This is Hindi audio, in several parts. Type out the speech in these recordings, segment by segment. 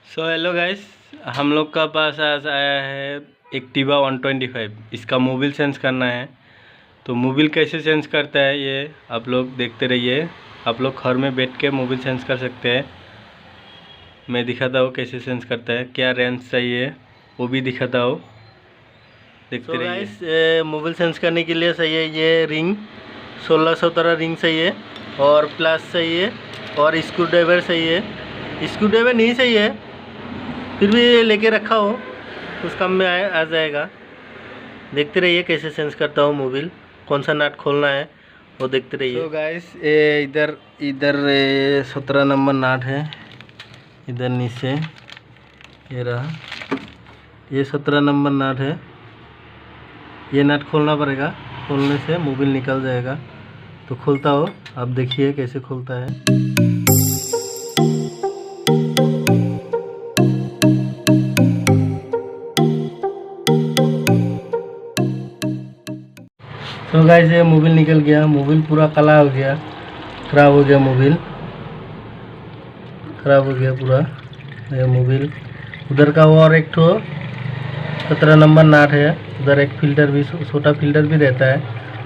हेलो गाइस, हम लोग का पास आज आया है एक्टिवा 125। इसका मोबिल चेंज करना है। तो मोबिल कैसे चेंज करता है ये आप लोग देखते रहिए। आप लोग घर में बैठ के मोबिल चेंज कर सकते हैं। मैं दिखाता हूँ कैसे चेंज करता है, क्या रेंज चाहिए वो भी दिखाता हूँ, देखते रहिए। गाइस, मोबिल चेंज करने के लिए चाहिए ये रिंग 1617 रिंग चाहिए और प्लस चाहिए और स्क्रू ड्राइवर चाहिए। स्क्रू ड्राइवर नहीं चाहिए फिर भी लेके रखा हो उस काम में आ जाएगा। देखते रहिए कैसे चेंज करता हूँ मोबिल, कौन सा नट खोलना है वो देखते रहिए। तो गाइस, ये इधर 17 नंबर नट है, इधर नीचे ये रहा, ये 17 नंबर नट है। ये नट खोलना पड़ेगा, खोलने से मोबिल निकल जाएगा। तो खोलता हो, आप देखिए कैसे खोलता है। तो गाइस, ये मोबिल निकल गया। मोबिल पूरा काला हो गया, खराब हो गया, मोबिल खराब हो गया पूरा ये मोबिल। उधर का और एक ठो 17 नंबर नाट है, उधर एक फिल्टर भी, छोटा फिल्टर भी रहता है,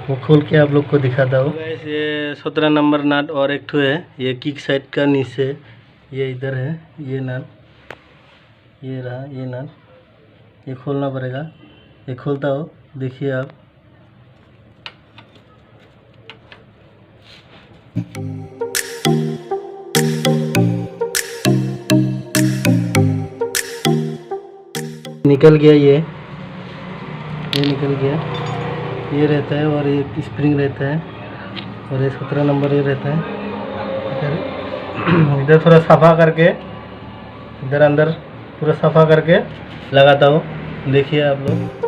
वो खोल के आप लोग को दिखाता हूँ। गाइस, ये 17 नंबर नाट और एक ठो है, ये किक साइड का नीचे ये इधर है, ये नाट, ये रहा ये नाट, ये खोलना पड़ेगा। ये खोलता हो, देखिए आप। निकल गया, ये निकल गया, ये रहता है और ये स्प्रिंग रहता है और ये 17 नंबर ये रहता है। इधर थोड़ा सफा करके, इधर अंदर पूरा सफा करके लगाता हूँ, देखिए आप लोग।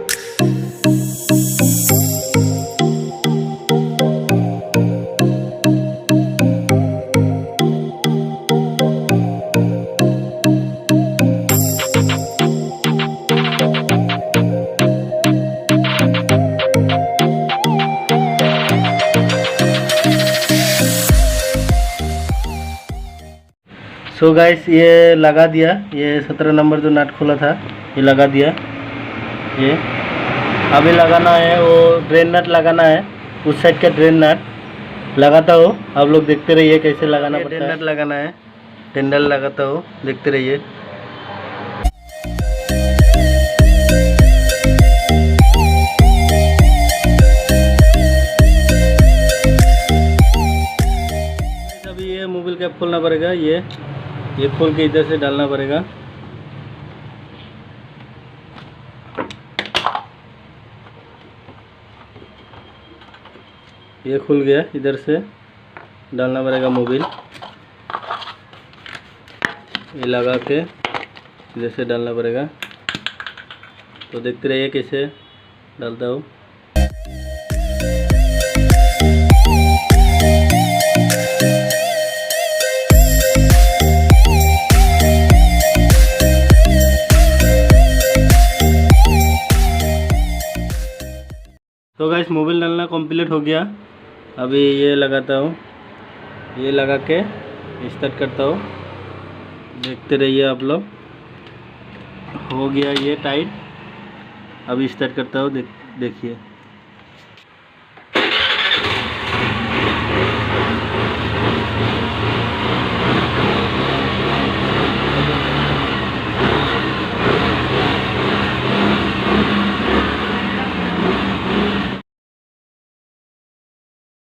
सो गाइस, ये लगा दिया, ये 17 नंबर जो नट खोला था ये लगा दिया। ये अभी लगाना है, वो ड्रेन नट लगाना है, उस साइड का ड्रेन नट लगाता हो। आप लोग देखते रहिए कैसे लगाना पड़ता है। ड्रेन नट लगाना है, टेंडल लगाता हो, देखते रहिए। अभी ये मोबिल कैप खोलना पड़ेगा, ये खोल के इधर से डालना पड़ेगा। ये खुल गया, इधर से डालना पड़ेगा मोबिल, ये लगा के इधर से डालना पड़ेगा। तो देखते रहिए कैसे डालता हूँ। तो गाइस, मोबिल डालना कंप्लीट हो गया। अभी ये लगाता हूँ, ये लगा के स्टार्ट करता हूँ, देखते रहिए आप लोग। हो गया ये टाइट, अभी स्टार्ट करता हूँ, देखिए।